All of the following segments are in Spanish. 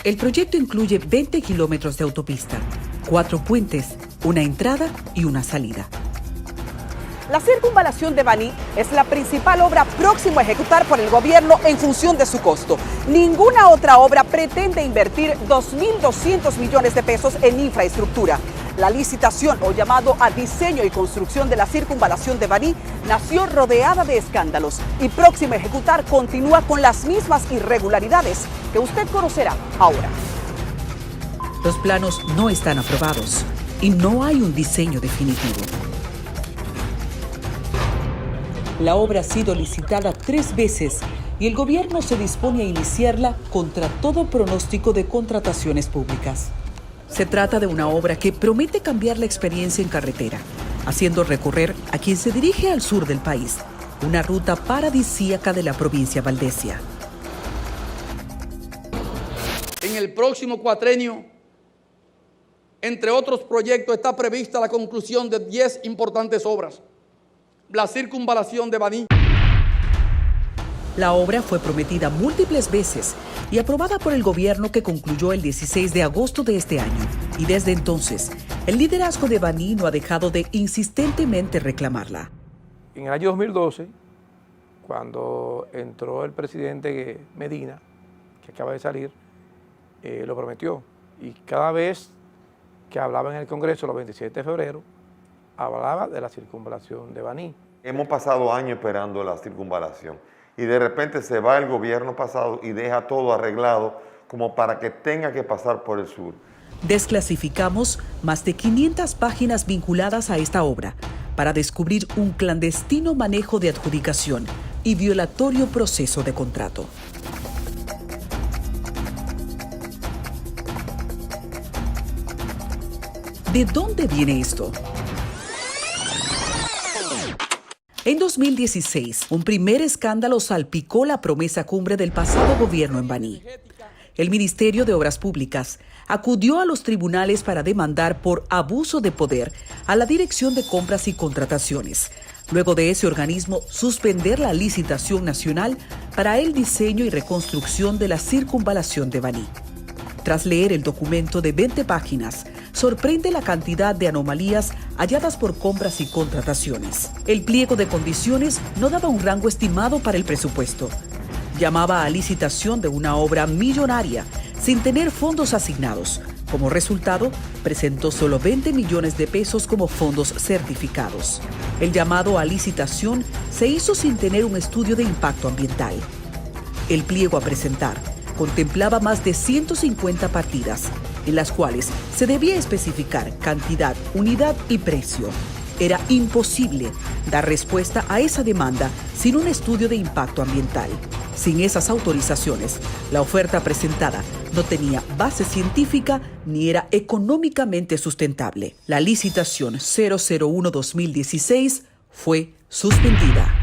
El proyecto incluye 20 kilómetros de autopista, 4 puentes, una entrada y una salida. La circunvalación de Baní es la principal obra próxima a ejecutar por el gobierno en función de su costo. Ninguna otra obra pretende invertir 2.200 millones de pesos en infraestructura. La licitación, o llamado a diseño y construcción de la circunvalación de Baní, nació rodeada de escándalos y próxima a ejecutar continúa con las mismas irregularidades que usted conocerá ahora. Los planos no están aprobados y no hay un diseño definitivo. La obra ha sido licitada 3 veces y el gobierno se dispone a iniciarla contra todo pronóstico de contrataciones públicas. Se trata de una obra que promete cambiar la experiencia en carretera, haciendo recorrer a quien se dirige al sur del país, una ruta paradisíaca de la provincia valdesia. En el próximo cuatrenio, entre otros proyectos, está prevista la conclusión de 10 importantes obras. La circunvalación de Baní. La obra fue prometida múltiples veces y aprobada por el gobierno, que concluyó el 16 de agosto de este año. Y desde entonces, el liderazgo de Baní no ha dejado de insistentemente reclamarla. En el año 2012, cuando entró el presidente Medina, que acaba de salir, lo prometió. Y cada vez que hablaba en el Congreso, los 27 de febrero, hablaba de la circunvalación de Baní. Hemos pasado años esperando la circunvalación y de repente se va el gobierno pasado y deja todo arreglado como para que tenga que pasar por el sur. Desclasificamos más de 500 páginas vinculadas a esta obra para descubrir un clandestino manejo de adjudicación y violatorio proceso de contrato. ¿De dónde viene esto? En 2016, un primer escándalo salpicó la promesa cumbre del pasado gobierno en Baní. El Ministerio de Obras Públicas acudió a los tribunales para demandar por abuso de poder a la Dirección de Compras y Contrataciones, luego de ese organismo suspender la licitación nacional para el diseño y reconstrucción de la circunvalación de Baní. Tras leer el documento de 20 páginas, sorprende la cantidad de anomalías halladas por Compras y Contrataciones. El pliego de condiciones no daba un rango estimado para el presupuesto. Llamaba a licitación de una obra millonaria sin tener fondos asignados. Como resultado, presentó solo 20 millones de pesos como fondos certificados. El llamado a licitación se hizo sin tener un estudio de impacto ambiental. El pliego a presentar contemplaba más de 150 partidas, en las cuales se debía especificar cantidad, unidad y precio. Era imposible dar respuesta a esa demanda sin un estudio de impacto ambiental. Sin esas autorizaciones, la oferta presentada no tenía base científica ni era económicamente sustentable. La licitación 001-2016 fue suspendida.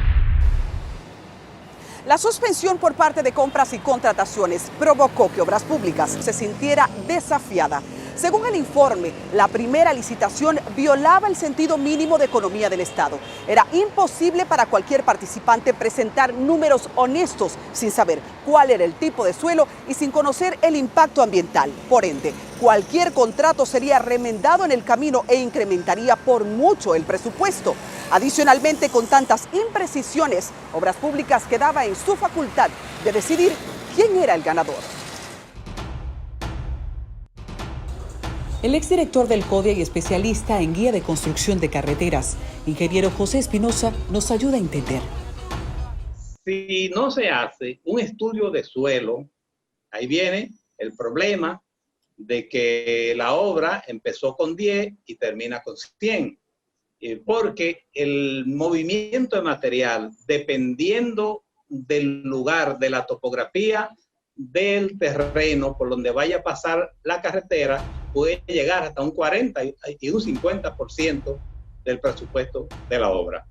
La suspensión por parte de Compras y Contrataciones provocó que Obras Públicas se sintiera desafiada. Según el informe, la primera licitación violaba el sentido mínimo de economía del Estado. Era imposible para cualquier participante presentar números honestos sin saber cuál era el tipo de suelo y sin conocer el impacto ambiental. Por ende, cualquier contrato sería remendado en el camino e incrementaría por mucho el presupuesto. Adicionalmente, con tantas imprecisiones, Obras Públicas quedaba en su facultad de decidir quién era el ganador. El exdirector del CODIA y especialista en guía de construcción de carreteras, ingeniero José Espinosa, nos ayuda a entender. Si no se hace un estudio de suelo, ahí viene el problema de que la obra empezó con 10 y termina con 100. Porque el movimiento de material, dependiendo del lugar, de la topografía, del terreno por donde vaya a pasar la carretera, puede llegar hasta un 40 y un 50% del presupuesto de la obra.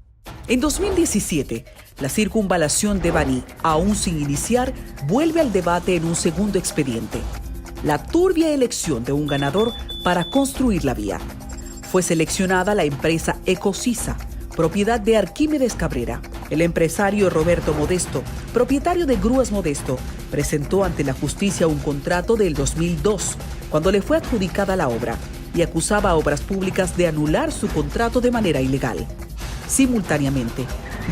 En 2017, la circunvalación de Baní, aún sin iniciar, vuelve al debate en un segundo expediente. La turbia elección de un ganador para construir la vía. Fue seleccionada la empresa Ecosisa, propiedad de Arquímedes Cabrera. El empresario Roberto Modesto, propietario de Grúas Modesto, presentó ante la justicia un contrato del 2002, cuando le fue adjudicada la obra, y acusaba a Obras Públicas de anular su contrato de manera ilegal. Simultáneamente,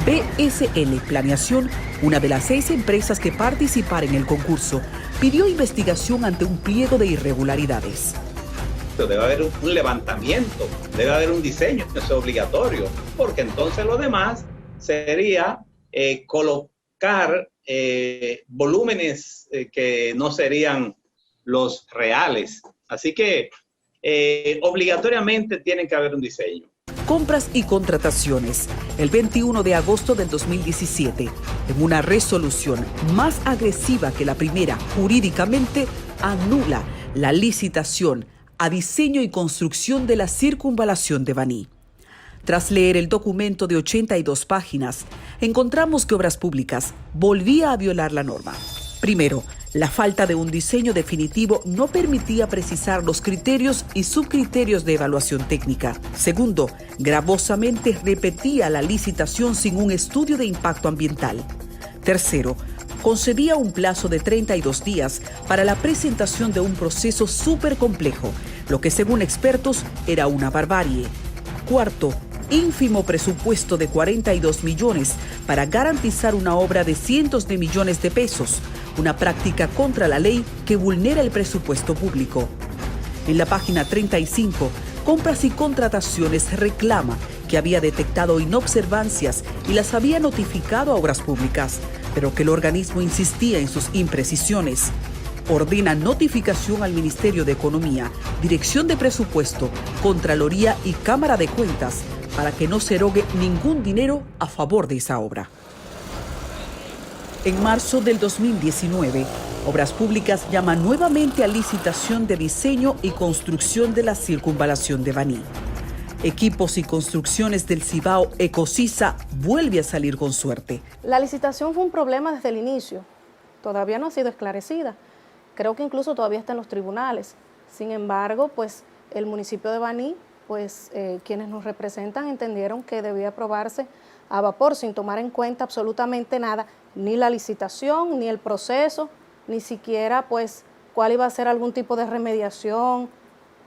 BSL Planeación, una de las 6 empresas que participaron en el concurso, pidió investigación ante un pliego de irregularidades. Debe haber un levantamiento, debe haber un diseño, eso es obligatorio, porque entonces lo demás sería colocar volúmenes que no serían los reales. Así que obligatoriamente tiene que haber un diseño. Compras y contrataciones. El 21 de agosto del 2017, en una resolución más agresiva que la primera, jurídicamente anula la licitación a diseño y construcción de la circunvalación de Baní. Tras leer el documento de 82 páginas, encontramos que Obras Públicas volvía a violar la norma. Primero, la falta de un diseño definitivo no permitía precisar los criterios y subcriterios de evaluación técnica. Segundo, gravosamente repetía la licitación sin un estudio de impacto ambiental. Tercero, concedía un plazo de 32 días para la presentación de un proceso súper complejo, lo que según expertos era una barbarie. Cuarto, ínfimo presupuesto de 42 millones para garantizar una obra de cientos de millones de pesos, una práctica contra la ley que vulnera el presupuesto público. En la página 35, Compras y Contrataciones reclama que había detectado inobservancias y las había notificado a Obras Públicas, pero que el organismo insistía en sus imprecisiones. Ordena notificación al Ministerio de Economía, Dirección de Presupuesto, Contraloría y Cámara de Cuentas para que no se erogue ningún dinero a favor de esa obra. En marzo del 2019, Obras Públicas llama nuevamente a licitación de diseño y construcción de la circunvalación de Baní. Equipos y Construcciones del Cibao, Ecosisa, vuelve a salir con suerte. La licitación fue un problema desde el inicio. Todavía no ha sido esclarecida. Creo que incluso todavía está en los tribunales. Sin embargo, pues el municipio de Baní, quienes nos representan entendieron que debía aprobarse a vapor sin tomar en cuenta absolutamente nada, ni la licitación, ni el proceso, ni siquiera cuál iba a ser algún tipo de remediación,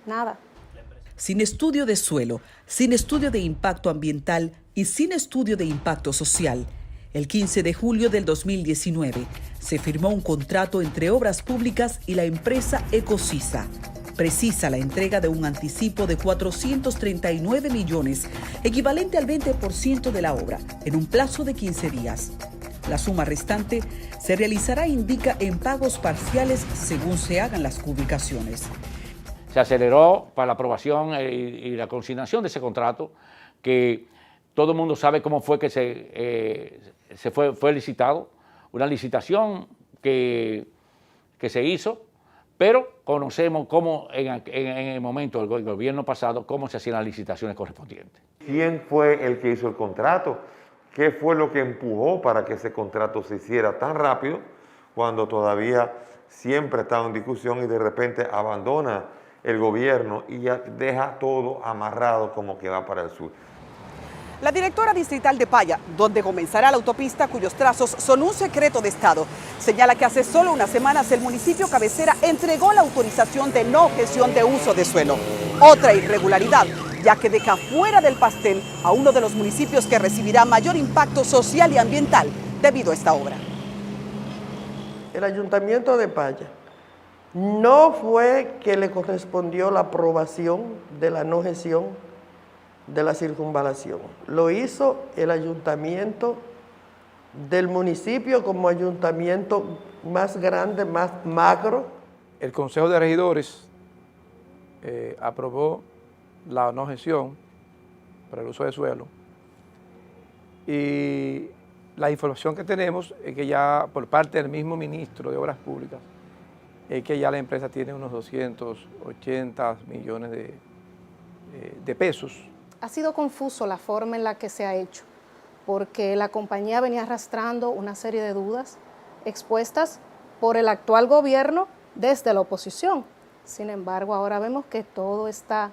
nada. Sin estudio de suelo, sin estudio de impacto ambiental y sin estudio de impacto social, el 15 de julio del 2019 se firmó un contrato entre Obras Públicas y la empresa Ecosisa. Precisa la entrega de un anticipo de 439 millones, equivalente al 20% de la obra, en un plazo de 15 días. La suma restante se realizará, indica, en pagos parciales según se hagan las ubicaciones. Se aceleró para la aprobación y la consignación de ese contrato, que todo el mundo sabe cómo fue que fue licitado, una licitación que se hizo, pero conocemos cómo en el momento del gobierno pasado, cómo se hacían las licitaciones correspondientes. ¿Quién fue el que hizo el contrato? ¿Qué fue lo que empujó para que ese contrato se hiciera tan rápido cuando todavía siempre estaba en discusión y de repente abandona el gobierno y ya deja todo amarrado como que va para el sur? La directora distrital de Paya, donde comenzará la autopista cuyos trazos son un secreto de Estado, señala que hace solo unas semanas el municipio cabecera entregó la autorización de no objeción de uso de suelo. Otra irregularidad, ya que deja fuera del pastel a uno de los municipios que recibirá mayor impacto social y ambiental debido a esta obra. El Ayuntamiento de Paya no fue que le correspondió la aprobación de la no gestión de la circunvalación. Lo hizo el ayuntamiento del municipio como ayuntamiento más grande, más macro. El Consejo de Regidores aprobó la no gestión para el uso de suelo y la información que tenemos es que ya por parte del mismo ministro de Obras Públicas es que ya la empresa tiene unos 280 millones de pesos. Ha sido confuso la forma en la que se ha hecho, porque la compañía venía arrastrando una serie de dudas expuestas por el actual gobierno desde la oposición. Sin embargo, ahora vemos que todo está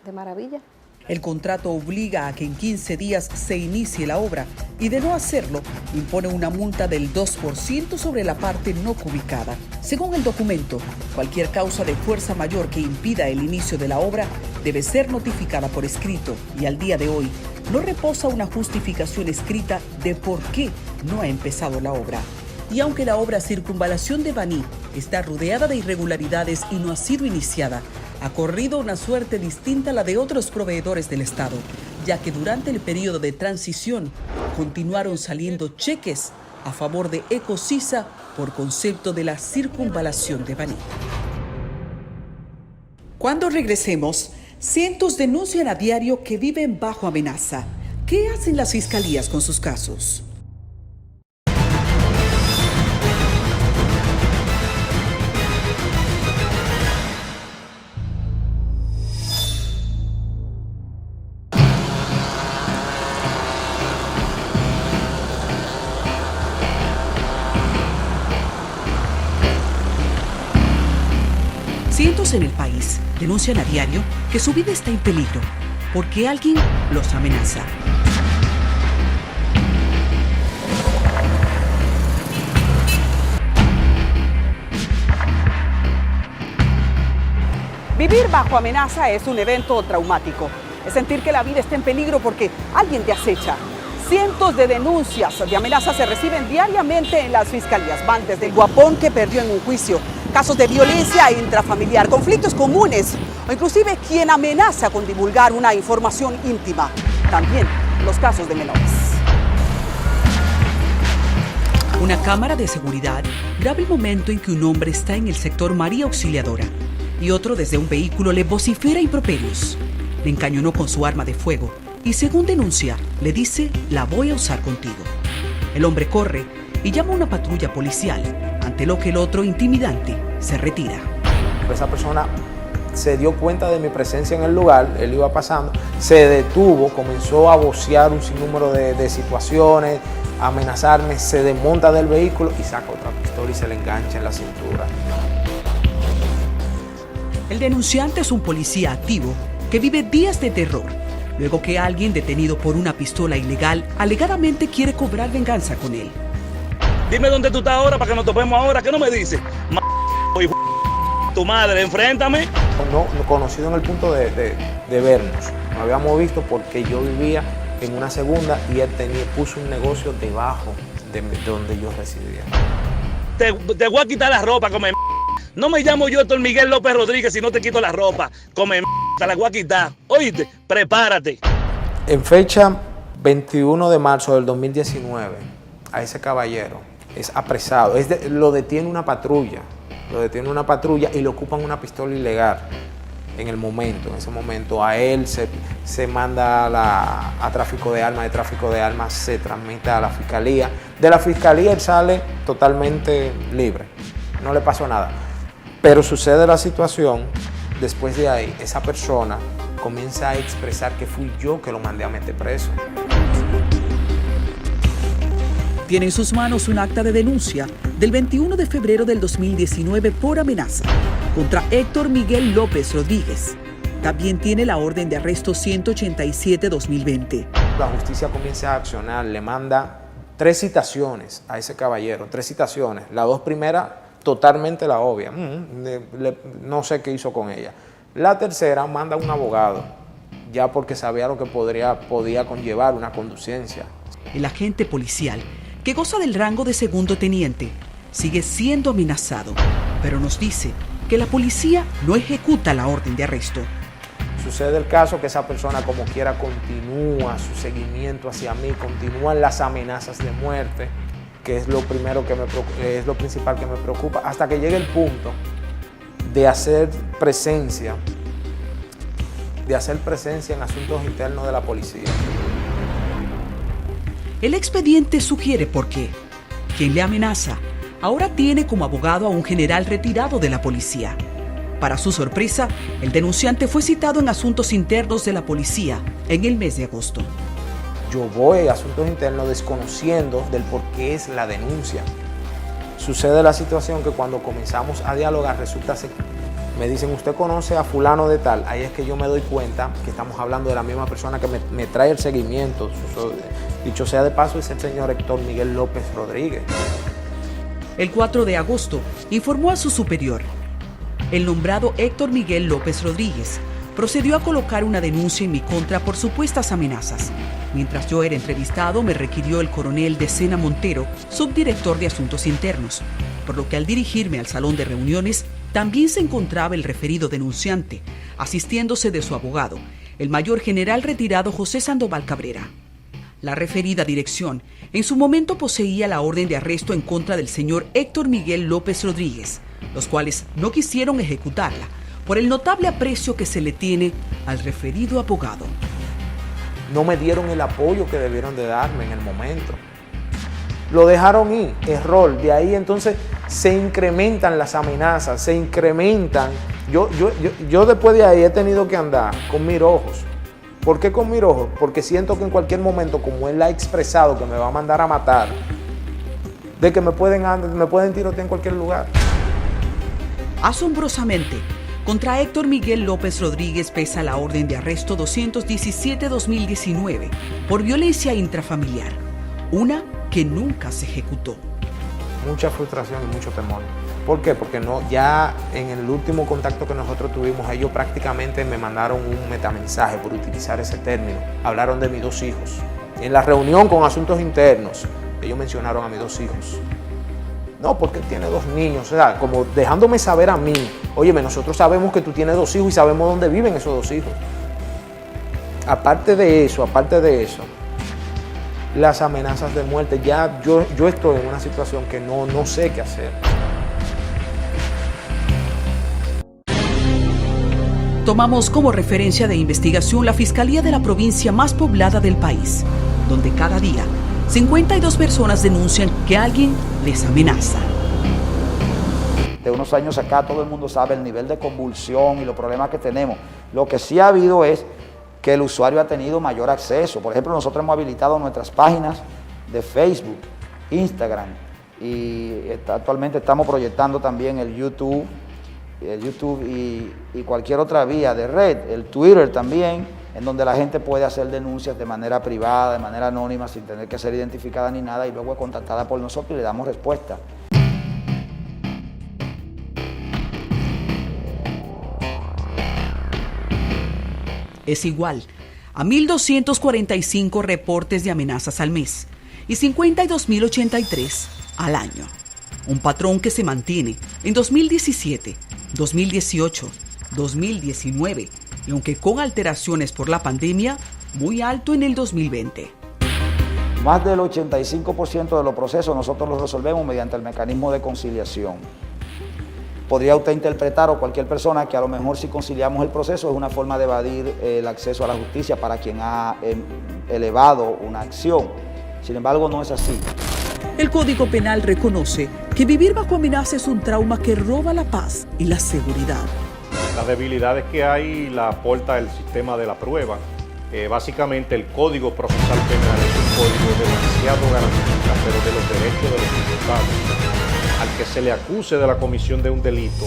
de maravilla. El contrato obliga a que en 15 días se inicie la obra y de no hacerlo, impone una multa del 2% sobre la parte no cubicada. Según el documento, cualquier causa de fuerza mayor que impida el inicio de la obra debe ser notificada por escrito y al día de hoy no reposa una justificación escrita de por qué no ha empezado la obra. Y aunque la obra Circunvalación de Baní está rodeada de irregularidades y no ha sido iniciada, ha corrido una suerte distinta a la de otros proveedores del Estado, ya que durante el periodo de transición continuaron saliendo cheques a favor de Ecosisa por concepto de la Circunvalación de Baní. Cuando regresemos, cientos denuncian a diario que viven bajo amenaza. ¿Qué hacen las fiscalías con sus casos? Cientos en el país denuncian a diario que su vida está en peligro porque alguien los amenaza. Vivir bajo amenaza es un evento traumático. Es sentir que la vida está en peligro porque alguien te acecha. Cientos de denuncias de amenazas se reciben diariamente en las fiscalías. Van desde el guapón que perdió en un juicio, casos de violencia intrafamiliar, conflictos comunes o inclusive quien amenaza con divulgar una información íntima. También los casos de menores. Una cámara de seguridad graba el momento en que un hombre está en el sector María Auxiliadora y otro desde un vehículo le vocifera improperios. Le encañonó con su arma de fuego y, según denuncia, le dice: la voy a usar contigo. El hombre corre y llama a una patrulla policial, ante lo que el otro, intimidante, se retira. Esa persona se dio cuenta de mi presencia en el lugar, él iba pasando, se detuvo, comenzó a vocear un sinnúmero de situaciones, a amenazarme, se desmonta del vehículo y saca otra pistola y se le engancha en la cintura. El denunciante es un policía activo que vive días de terror, luego que alguien detenido por una pistola ilegal alegadamente quiere cobrar venganza con él. Dime dónde tú estás ahora para que nos topemos ahora. ¿Qué no me dices? Tu madre, enfréntame. No conocido en el punto de vernos. Nos habíamos visto porque yo vivía en una segunda y él puso un negocio debajo de donde yo residía. Te voy a quitar la ropa, come. No me llamo yo Héctor Miguel López Rodríguez si no te quito la ropa. Come, te la voy a quitar. Oíste, prepárate. En fecha 21 de marzo del 2019, a ese caballero es apresado. Lo detiene una patrulla. Lo detiene una patrulla y le ocupan una pistola ilegal en ese momento. A él se manda a tráfico de armas, de tráfico de armas se transmite a la fiscalía. De la fiscalía él sale totalmente libre, no le pasó nada. Pero sucede la situación, después de ahí esa persona comienza a expresar que fui yo que lo mandé a meter preso. Tiene en sus manos un acta de denuncia del 21 de febrero del 2019 por amenaza contra Héctor Miguel López Rodríguez. También tiene la orden de arresto 187-2020. La justicia comienza a accionar, le manda 3 citaciones a ese caballero, 3 citaciones. Las 2 primeras, totalmente la obvia, no sé qué hizo con ella. La tercera manda un abogado, ya porque sabía lo que podía conllevar una conducencia. El agente policial, que goza del rango de segundo teniente, sigue siendo amenazado, pero nos dice que la policía no ejecuta la orden de arresto. Sucede el caso que esa persona como quiera continúa su seguimiento hacia mí, continúan las amenazas de muerte, que es lo principal que me preocupa, hasta que llegue el punto de hacer presencia en asuntos internos de la policía. El expediente sugiere por qué. Quien le amenaza ahora tiene como abogado a un general retirado de la policía. Para su sorpresa, el denunciante fue citado en asuntos internos de la policía en el mes de agosto. Yo voy a asuntos internos desconociendo del por qué es la denuncia. Sucede la situación que cuando comenzamos a dialogar resulta me dicen, ¿usted conoce a fulano de tal? Ahí es que yo me doy cuenta que estamos hablando de la misma persona que me trae el seguimiento. Dicho sea de paso, es el señor Héctor Miguel López Rodríguez. El 4 de agosto informó a su superior. El nombrado Héctor Miguel López Rodríguez procedió a colocar una denuncia en mi contra por supuestas amenazas. Mientras yo era entrevistado, me requirió el coronel Decena Montero, subdirector de Asuntos Internos, por lo que al dirigirme al salón de reuniones, también se encontraba el referido denunciante, asistiéndose de su abogado, el mayor general retirado José Sandoval Cabrera. La referida dirección en su momento poseía la orden de arresto en contra del señor Héctor Miguel López Rodríguez, los cuales no quisieron ejecutarla por el notable aprecio que se le tiene al referido abogado. No me dieron el apoyo que debieron de darme en el momento. Lo dejaron ir, error. De ahí entonces se incrementan las amenazas, se incrementan. Yo después de ahí he tenido que andar con mirojos. ¿Por qué con mirojos? Porque siento que en cualquier momento, como él ha expresado que me va a mandar a matar, de que me pueden tirotear en cualquier lugar. Asombrosamente, contra Héctor Miguel López Rodríguez pesa la orden de arresto 217-2019 por violencia intrafamiliar, una que nunca se ejecutó. Mucha frustración y mucho temor. ¿Por qué? Porque ya en el último contacto que nosotros tuvimos, ellos prácticamente me mandaron un metamensaje, por utilizar ese término. Hablaron de mis 2 hijos. En la reunión con Asuntos Internos, ellos mencionaron a mis 2 hijos. No, porque él tiene 2 niños, o sea, como dejándome saber a mí, óyeme, nosotros sabemos que tú tienes 2 hijos y sabemos dónde viven esos 2 hijos. Aparte de eso, las amenazas de muerte, ya yo estoy en una situación que no sé qué hacer. Tomamos como referencia de investigación la Fiscalía de la provincia más poblada del país, donde cada día 52 personas denuncian que alguien les amenaza. De unos años acá todo el mundo sabe el nivel de convulsión y los problemas que tenemos. Lo que sí ha habido es que el usuario ha tenido mayor acceso. Por ejemplo, nosotros hemos habilitado nuestras páginas de Facebook, Instagram y actualmente estamos proyectando también el YouTube y cualquier otra vía de red, el Twitter también, en donde la gente puede hacer denuncias de manera privada, de manera anónima, sin tener que ser identificada ni nada, y luego es contactada por nosotros y le damos respuesta. Es igual a 1.245 reportes de amenazas al mes y 52.083 al año. Un patrón que se mantiene en 2017, 2018, 2019 y aunque con alteraciones por la pandemia, muy alto en el 2020. Más del 85% de los procesos nosotros los resolvemos mediante el mecanismo de conciliación. Podría usted interpretar, o cualquier persona, que a lo mejor si conciliamos el proceso es una forma de evadir el acceso a la justicia para quien ha elevado una acción. Sin embargo, no es así. El Código Penal reconoce que vivir bajo amenaza es un trauma que roba la paz y la seguridad. Las debilidades que hay la aporta el sistema de la prueba. Básicamente el Código Procesal Penal es un código demasiado garantista, pero de los derechos de los imputados. Al que se le acuse de la comisión de un delito,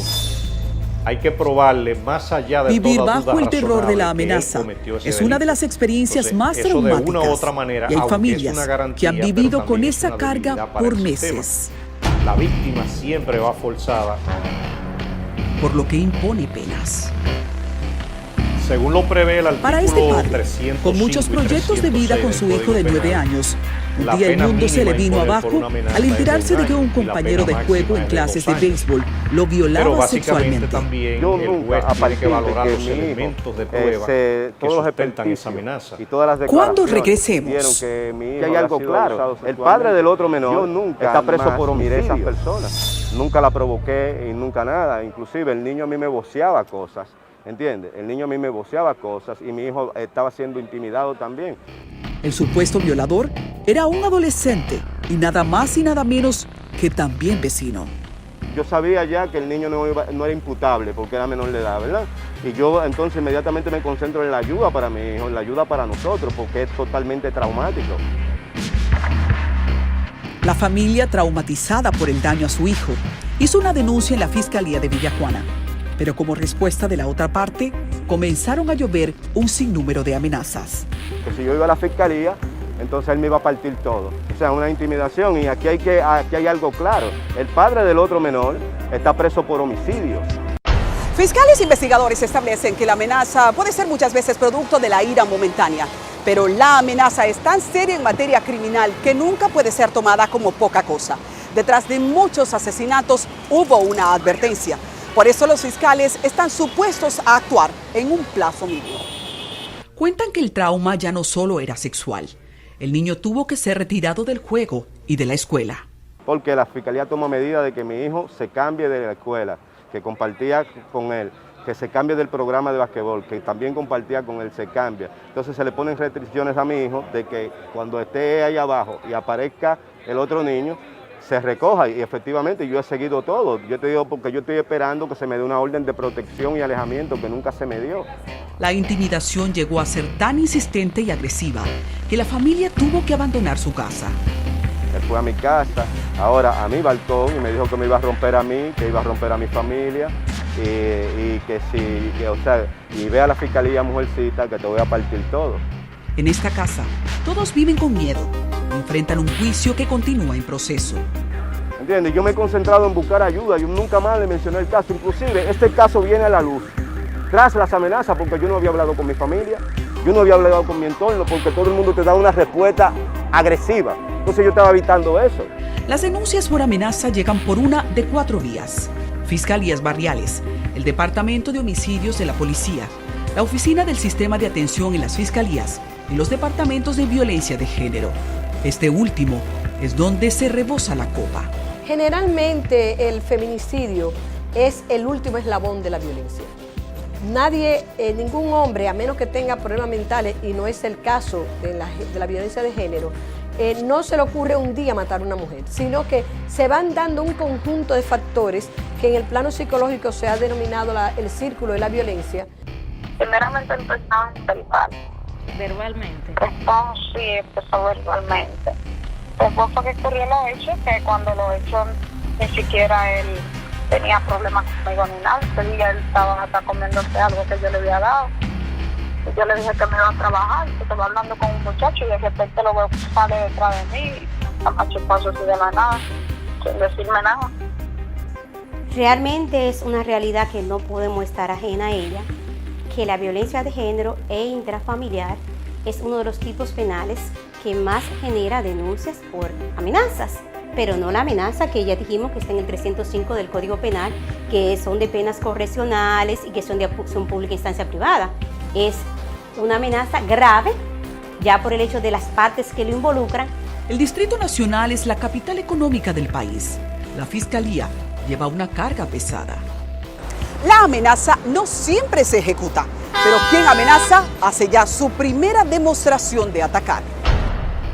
hay que probarle más allá de vivir toda bajo duda el terror de la razonable que amenaza él cometió ese es delito. una de las experiencias Entonces, más eso traumáticas. de una u otra manera, y hay aunque familias es una garantía, que han vivido pero con también es esa una carga debilidad para por el meses. sistema. La víctima siempre va forzada. Por lo que impone penas. Según lo prevé el artículo Para este padre, 305 con muchos y proyectos de vida con su del hijo de Código 9 Penal, años, la un día el pena mundo se le mínima vino impuesta por abajo una amenaza al es de enterarse de que un 1 año y la compañero de pena juego en máxima es de clases 2 de años. béisbol lo Pero violaba básicamente sexualmente. también Yo el nunca, juez a tiene partir que valorar de que los mi hijo, elementos de prueba que todos los sustentan esa ejercicios amenaza. y todas las Cuando declaraciones regresemos, que mi hijo hay algo claro, el padre del otro menor está preso por homicidio. Miré esas personas, nunca la provoqué y nunca nada, inclusive el niño a mí me voceaba cosas. ¿Entiendes? El niño a mí me voceaba cosas y mi hijo estaba siendo intimidado también. El supuesto violador era un adolescente y nada más y nada menos que también vecino. Yo sabía ya que el niño no era imputable porque era menor de edad, ¿verdad? Y yo entonces inmediatamente me concentro en la ayuda para mi hijo, en la ayuda para nosotros, porque es totalmente traumático. La familia, traumatizada por el daño a su hijo, hizo una denuncia en la Fiscalía de Villajuana. Pero como respuesta de la otra parte, comenzaron a llover un sinnúmero de amenazas. Que si yo iba a la fiscalía, entonces él me iba a partir todo. O sea, una intimidación, y aquí hay algo claro. El padre del otro menor está preso por homicidio. Fiscales e investigadores establecen que la amenaza puede ser muchas veces producto de la ira momentánea, pero la amenaza es tan seria en materia criminal que nunca puede ser tomada como poca cosa. Detrás de muchos asesinatos hubo una advertencia. Por eso los fiscales están supuestos a actuar en un plazo mínimo. Cuentan que el trauma ya no solo era sexual. El niño tuvo que ser retirado del juego y de la escuela. Porque la fiscalía toma medida de que mi hijo se cambie de la escuela, que compartía con él, que se cambie del programa de basquetbol, que también compartía con él, se cambia. Entonces se le ponen restricciones a mi hijo de que cuando esté ahí abajo y aparezca el otro niño, se recoja, y efectivamente yo he seguido todo. Yo te digo porque yo estoy esperando que se me dé una orden de protección y alejamiento que nunca se me dio. La intimidación llegó a ser tan insistente y agresiva que la familia tuvo que abandonar su casa. Él fue a mi casa, ahora a mi balcón, y me dijo que me iba a romper a mí, que iba a romper a mi familia, y que si, que, o sea, y ve a la fiscalía, mujercita, que te voy a partir todo. En esta casa, todos viven con miedo. Enfrentan un juicio que continúa en proceso. ¿Entiendes? Yo me he concentrado en buscar ayuda, yo nunca más le mencioné el caso. Inclusive, este caso viene a la luz tras las amenazas, porque yo no había hablado con mi familia, yo no había hablado con mi entorno, porque todo el mundo te da una respuesta agresiva. Entonces yo estaba evitando eso. Las denuncias por amenaza llegan por una de 4 vías. Fiscalías barriales, el Departamento de Homicidios de la Policía, la Oficina del Sistema de Atención en las Fiscalías y los Departamentos de Violencia de Género. Este último es donde se rebosa la copa. Generalmente el feminicidio es el último eslabón de la violencia. Nadie, ningún hombre, a menos que tenga problemas mentales, y no es el caso de la violencia de género, no se le ocurre un día matar a una mujer, sino que se van dando un conjunto de factores que en el plano psicológico se ha denominado el círculo de la violencia. Primeramente empezamos verbal. ¿Verbalmente? Sí, empezó verbalmente. Después fue que ocurrió los hechos, que cuando los hechos ni siquiera él tenía problemas conmigo ni nada. Ese día él estaba hasta comiéndose algo que yo le había dado. Y yo le dije que me iba a trabajar, que estaba hablando con un muchacho y de repente lo veo que sale detrás de mí, a machupazo así de la nada, sin decirme nada. Realmente es una realidad que no podemos estar ajena a ella, que la violencia de género e intrafamiliar es uno de los tipos penales que más genera denuncias por amenazas, pero no la amenaza que ya dijimos que está en el 305 del Código Penal, que son de penas correccionales y que son de acción pública e instancia privada. Es una amenaza grave, ya por el hecho de las partes que lo involucran. El Distrito Nacional es la capital económica del país. La Fiscalía lleva una carga pesada. La amenaza no siempre se ejecuta, pero quien amenaza hace ya su primera demostración de atacar.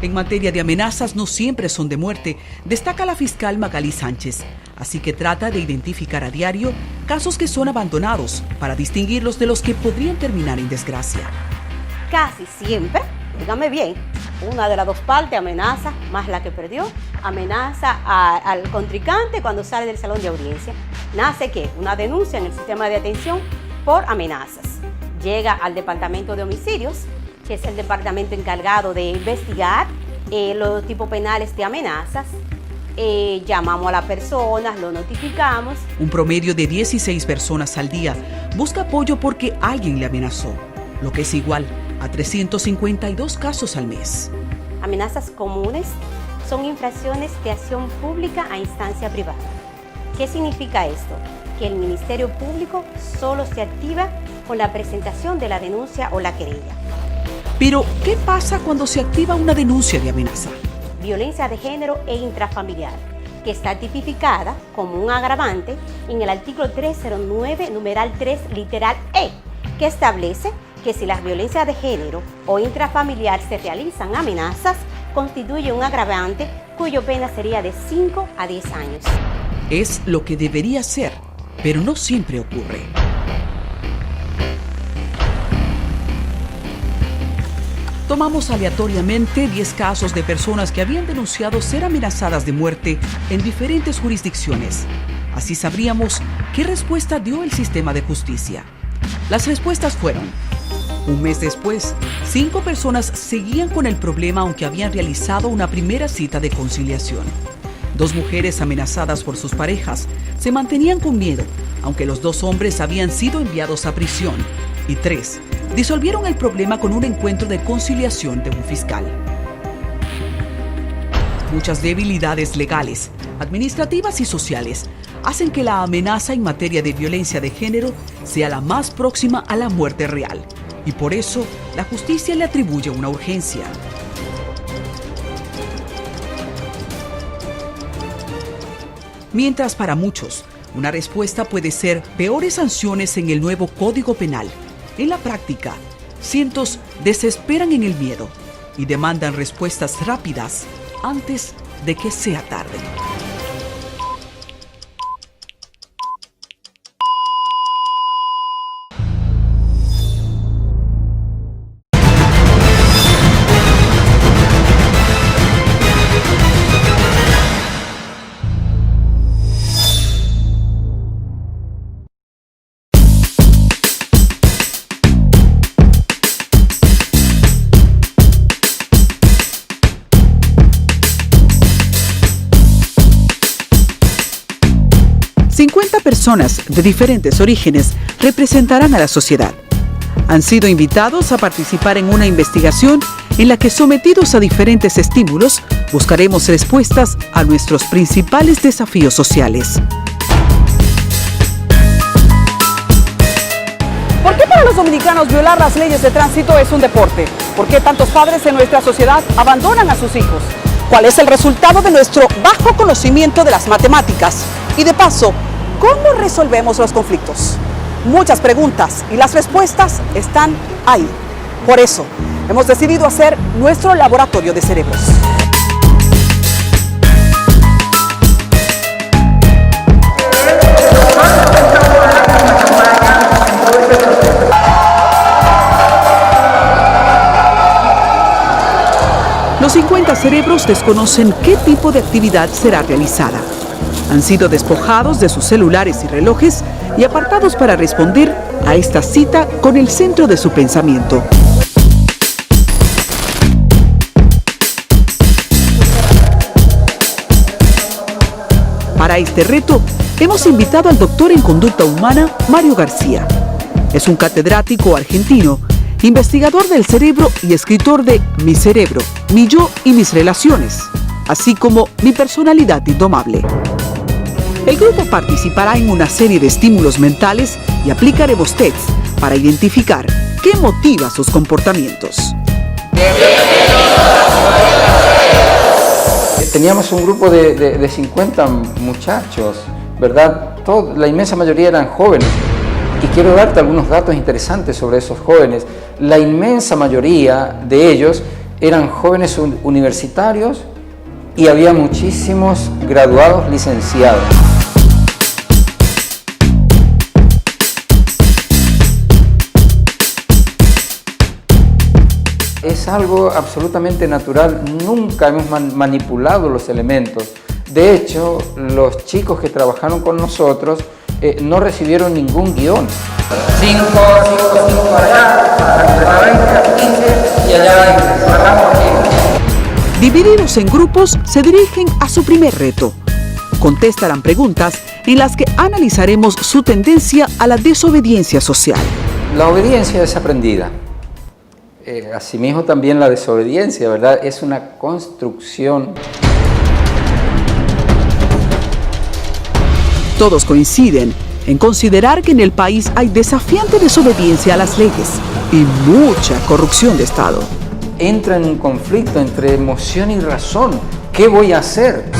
En materia de amenazas no siempre son de muerte, destaca la fiscal Magali Sánchez. Así que trata de identificar a diario casos que son abandonados para distinguirlos de los que podrían terminar en desgracia. Casi siempre, dígame bien, una de las dos partes amenaza, más la que perdió, amenaza al contrincante cuando sale del salón de audiencia. Nace ¿qué? Una denuncia en el sistema de atención por amenazas. Llega al departamento de homicidios, que es el departamento encargado de investigar los tipos penales de amenazas. Llamamos a las personas, lo notificamos. Un promedio de 16 personas al día busca apoyo porque alguien le amenazó, lo que es igual a 352 casos al mes. Amenazas comunes son infracciones de acción pública a instancia privada. ¿Qué significa esto? Que el Ministerio Público solo se activa con la presentación de la denuncia o la querella. Pero, ¿qué pasa cuando se activa una denuncia de amenaza? Violencia de género e intrafamiliar, que está tipificada como un agravante en el artículo 309, numeral 3, literal E, que establece que si las violencias de género o intrafamiliar se realizan amenazas, constituye un agravante cuya pena sería de 5 a 10 años. Es lo que debería ser, pero no siempre ocurre. Tomamos aleatoriamente 10 casos de personas que habían denunciado ser amenazadas de muerte en diferentes jurisdicciones. Así sabríamos qué respuesta dio el sistema de justicia. Las respuestas fueron: un mes después, 5 personas seguían con el problema aunque habían realizado una primera cita de conciliación. 2 mujeres amenazadas por sus parejas se mantenían con miedo, aunque los 2 hombres habían sido enviados a prisión. Y 3 disolvieron el problema con un encuentro de conciliación de un fiscal. Muchas debilidades legales, administrativas y sociales hacen que la amenaza en materia de violencia de género sea la más próxima a la muerte real. Y por eso, la justicia le atribuye una urgencia. Mientras para muchos, una respuesta puede ser peores sanciones en el nuevo Código Penal, en la práctica, cientos desesperan en el miedo y demandan respuestas rápidas antes de que sea tarde. Personas de diferentes orígenes representarán a la sociedad. Han sido invitados a participar en una investigación en la que, sometidos a diferentes estímulos, buscaremos respuestas a nuestros principales desafíos sociales. ¿Por qué para los dominicanos violar las leyes de tránsito es un deporte? ¿Por qué tantos padres en nuestra sociedad abandonan a sus hijos? ¿Cuál es el resultado de nuestro bajo conocimiento de las matemáticas? Y de paso, ¿cómo resolvemos los conflictos? Muchas preguntas y las respuestas están ahí. Por eso, hemos decidido hacer nuestro laboratorio de cerebros. Los 50 cerebros desconocen qué tipo de actividad será realizada. Han sido despojados de sus celulares y relojes y apartados para responder a esta cita con el centro de su pensamiento. Para este reto, hemos invitado al doctor en conducta humana, Mario García. Es un catedrático argentino, investigador del cerebro y escritor de Mi cerebro, mi yo y mis relaciones, así como Mi personalidad indomable. El grupo participará en una serie de estímulos mentales y aplicaremos tests para identificar qué motiva sus comportamientos. Teníamos un grupo de 50 muchachos, ¿verdad? La inmensa mayoría eran jóvenes. Y quiero darte algunos datos interesantes sobre esos jóvenes. La inmensa mayoría de ellos eran jóvenes universitarios y había muchísimos graduados licenciados. Es algo absolutamente natural, nunca hemos manipulado los elementos. De hecho, los chicos que trabajaron con nosotros no recibieron ningún guión. 5 allá, 15 y allá cerramos aquí. Divididos en grupos, se dirigen a su primer reto. Contestarán preguntas en las que analizaremos su tendencia a la desobediencia social. La obediencia es aprendida. Asimismo también la desobediencia, ¿verdad? Es una construcción. Todos coinciden en considerar que en el país hay desafiante desobediencia a las leyes y mucha corrupción de Estado. Entra en un conflicto entre emoción y razón. ¿Qué voy a hacer?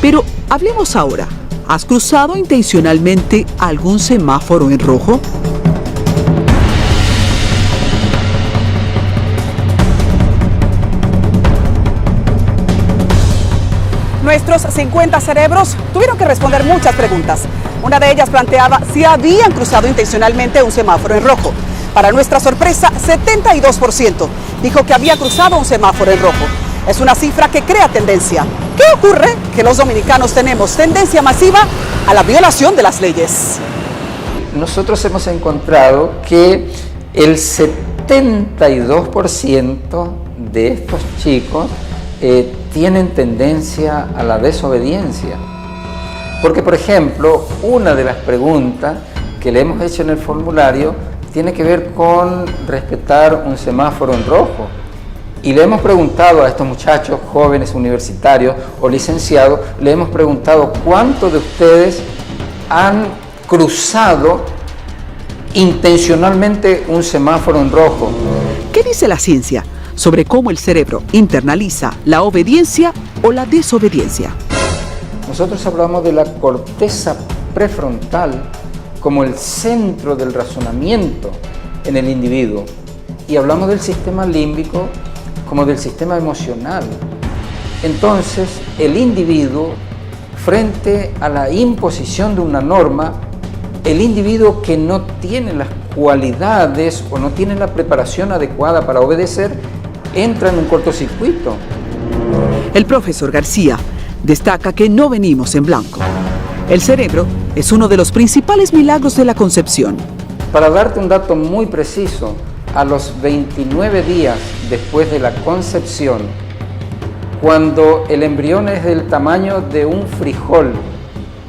Pero hablemos ahora. ¿Has cruzado intencionalmente algún semáforo en rojo? Nuestros 50 cerebros tuvieron que responder muchas preguntas. Una de ellas planteaba si habían cruzado intencionalmente un semáforo en rojo. Para nuestra sorpresa, 72% dijo que había cruzado un semáforo en rojo. Es una cifra que crea tendencia. ¿Qué ocurre? Que los dominicanos tenemos tendencia masiva a la violación de las leyes. Nosotros hemos encontrado que el 72% de estos chicos tienen tendencia a la desobediencia. Porque, por ejemplo, una de las preguntas que le hemos hecho en el formulario tiene que ver con respetar un semáforo en rojo. Y le hemos preguntado a estos muchachos jóvenes universitarios o licenciados, le hemos preguntado cuántos de ustedes han cruzado intencionalmente un semáforo en rojo. ¿Qué dice la ciencia sobre cómo el cerebro internaliza la obediencia o la desobediencia? Nosotros hablamos de la corteza prefrontal como el centro del razonamiento en el individuo y hablamos del sistema límbico como del sistema emocional. Entonces, el individuo, frente a la imposición de una norma, el individuo que no tiene las cualidades o no tiene la preparación adecuada para obedecer, entra en un cortocircuito. El profesor García destaca que no venimos en blanco. El cerebro es uno de los principales milagros de la concepción. Para darte un dato muy preciso, a los 29 días después de la concepción, cuando el embrión es del tamaño de un frijol,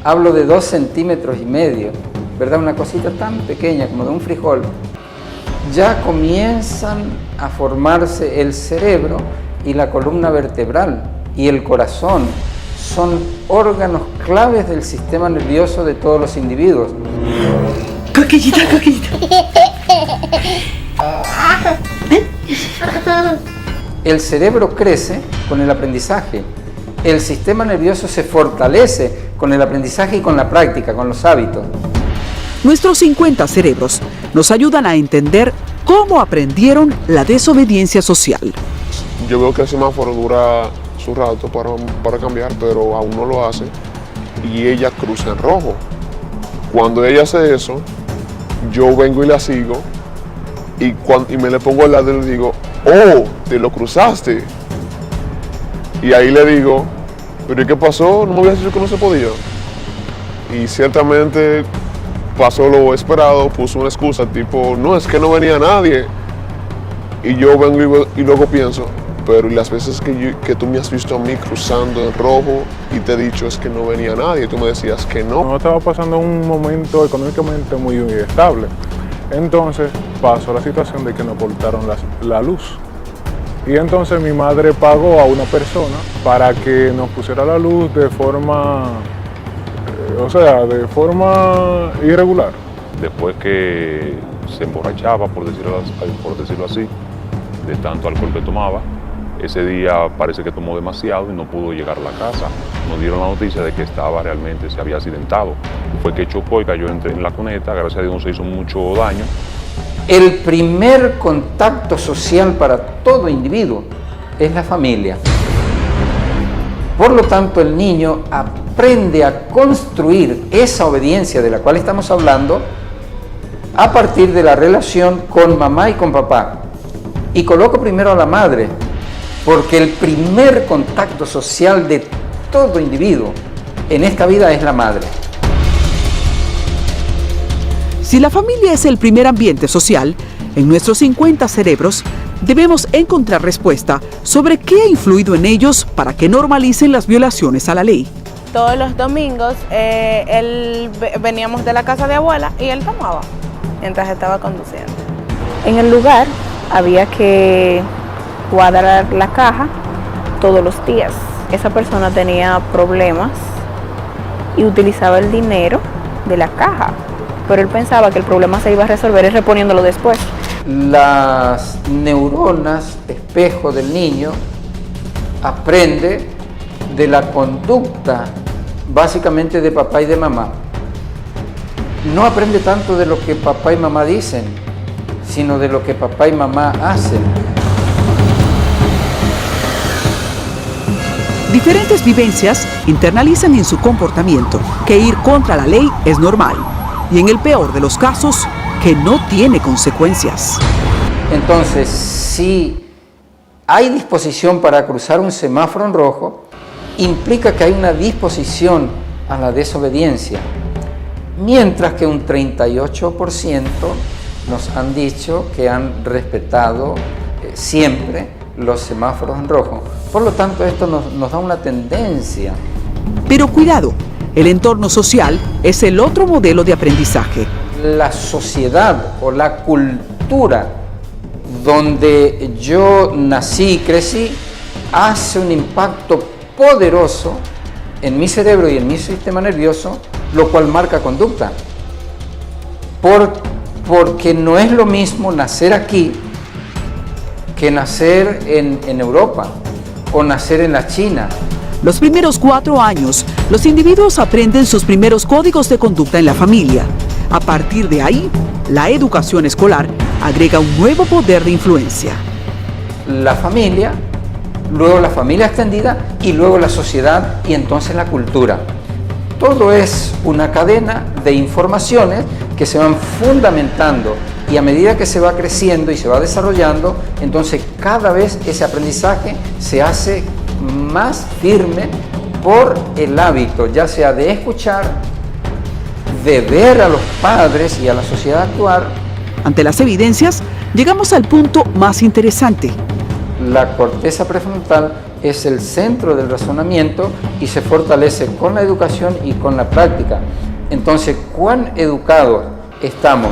hablo de 2,5 centímetros, ¿verdad? Una cosita tan pequeña como de un frijol, ya comienzan a formarse el cerebro y la columna vertebral y el corazón. Son órganos claves del sistema nervioso de todos los individuos. Coquillita. El cerebro crece con el aprendizaje. El sistema nervioso se fortalece con el aprendizaje y con la práctica, con los hábitos. Nuestros 50 cerebros nos ayudan a entender cómo aprendieron la desobediencia social. Yo veo que el semáforo dura su rato para cambiar, pero aún no lo hace y ella cruza en rojo. Cuando ella hace eso, yo vengo y la sigo y me le pongo al lado y le digo, oh, te lo cruzaste. Y ahí le digo, pero ¿y qué pasó? ¿No me habías dicho que no se podía? Y ciertamente pasó lo esperado, puso una excusa tipo, no, es que no venía nadie. Y yo vengo y luego pienso, pero ¿y las veces que tú me has visto a mí cruzando en rojo y te he dicho es que no venía nadie? Y tú me decías que no. No estaba pasando un momento económicamente muy estable. Entonces pasó la situación de que nos cortaron la luz. Y entonces mi madre pagó a una persona para que nos pusiera la luz de forma, de forma irregular. Después que se emborrachaba, por decirlo así, de tanto alcohol que tomaba, ese día parece que tomó demasiado y no pudo llegar a la casa. Nos dieron la noticia de que se había accidentado. Fue que chocó y cayó en la cuneta, gracias a Dios no se hizo mucho daño. El primer contacto social para todo individuo es la familia. Por lo tanto, el niño aprende a construir esa obediencia de la cual estamos hablando a partir de la relación con mamá y con papá. Y coloco primero a la madre, porque el primer contacto social de todo individuo en esta vida es la madre. Si la familia es el primer ambiente social, en nuestros 50 cerebros debemos encontrar respuesta sobre qué ha influido en ellos para que normalicen las violaciones a la ley. Todos los domingos veníamos de la casa de abuela y él tomaba mientras estaba conduciendo. En el lugar había que cuadrar la caja todos los días. Esa persona tenía problemas y utilizaba el dinero de la caja, pero él pensaba que el problema se iba a resolver reponiéndolo después. Las neuronas espejo del niño aprende de la conducta básicamente de papá y de mamá. No aprende tanto de lo que papá y mamá dicen, sino de lo que papá y mamá hacen. Diferentes vivencias internalizan en su comportamiento que ir contra la ley es normal y en el peor de los casos, que no tiene consecuencias. Entonces, si hay disposición para cruzar un semáforo en rojo, implica que hay una disposición a la desobediencia, mientras que un 38% nos han dicho que han respetado siempre los semáforos en rojo. Por lo tanto, esto nos da una tendencia. Pero cuidado, el entorno social es el otro modelo de aprendizaje. La sociedad o la cultura donde yo nací y crecí hace un impacto poderoso en mi cerebro y en mi sistema nervioso, lo cual marca conducta. Porque no es lo mismo nacer aquí que nacer en Europa o nacer en la China. Los primeros 4 años, los individuos aprenden sus primeros códigos de conducta en la familia. A partir de ahí, la educación escolar agrega un nuevo poder de influencia. La familia, luego la familia extendida y luego la sociedad y entonces la cultura. Todo es una cadena de informaciones que se van fundamentando y a medida que se va creciendo y se va desarrollando, entonces cada vez ese aprendizaje se hace más firme por el hábito, ya sea de escuchar, de ver a los padres y a la sociedad actuar. Ante las evidencias, llegamos al punto más interesante. La corteza prefrontal es el centro del razonamiento y se fortalece con la educación y con la práctica. Entonces, ¿cuán educados estamos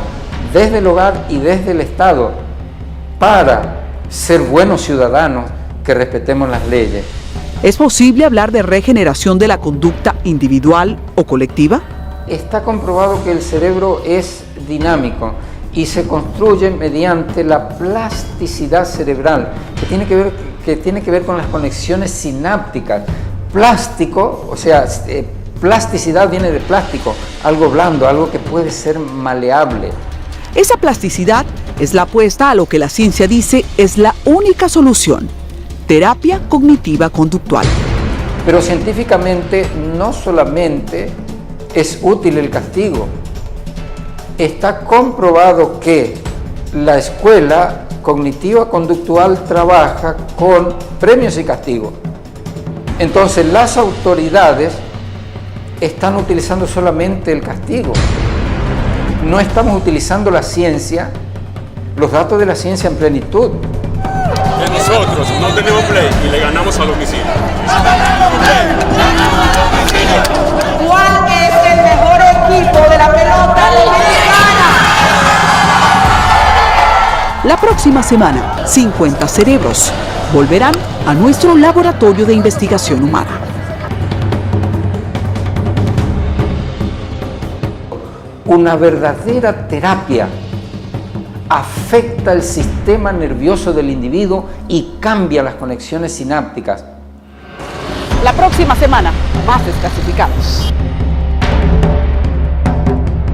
desde el hogar y desde el Estado para ser buenos ciudadanos que respetemos las leyes? ¿Es posible hablar de regeneración de la conducta individual o colectiva? Está comprobado que el cerebro es dinámico y se construye mediante la plasticidad cerebral, que tiene que ver con las conexiones sinápticas. Plástico, o sea, plasticidad viene de plástico, algo blando, algo que puede ser maleable. Esa plasticidad es la apuesta a lo que la ciencia dice es la única solución: terapia cognitiva conductual. Pero científicamente no solamente es útil el castigo. Está comprobado que la escuela cognitiva conductual trabaja con premios y castigos. Entonces las autoridades están utilizando solamente el castigo. No estamos utilizando la ciencia, los datos de la ciencia en plenitud. Que nosotros no tenemos play y le ganamos al homicidio. ¿Cuál es el mejor equipo de la pelota dominicana? La próxima semana, 50 cerebros volverán a nuestro laboratorio de investigación humana. Una verdadera terapia afecta el sistema nervioso del individuo y cambia las conexiones sinápticas. La próxima semana, más desclasificados.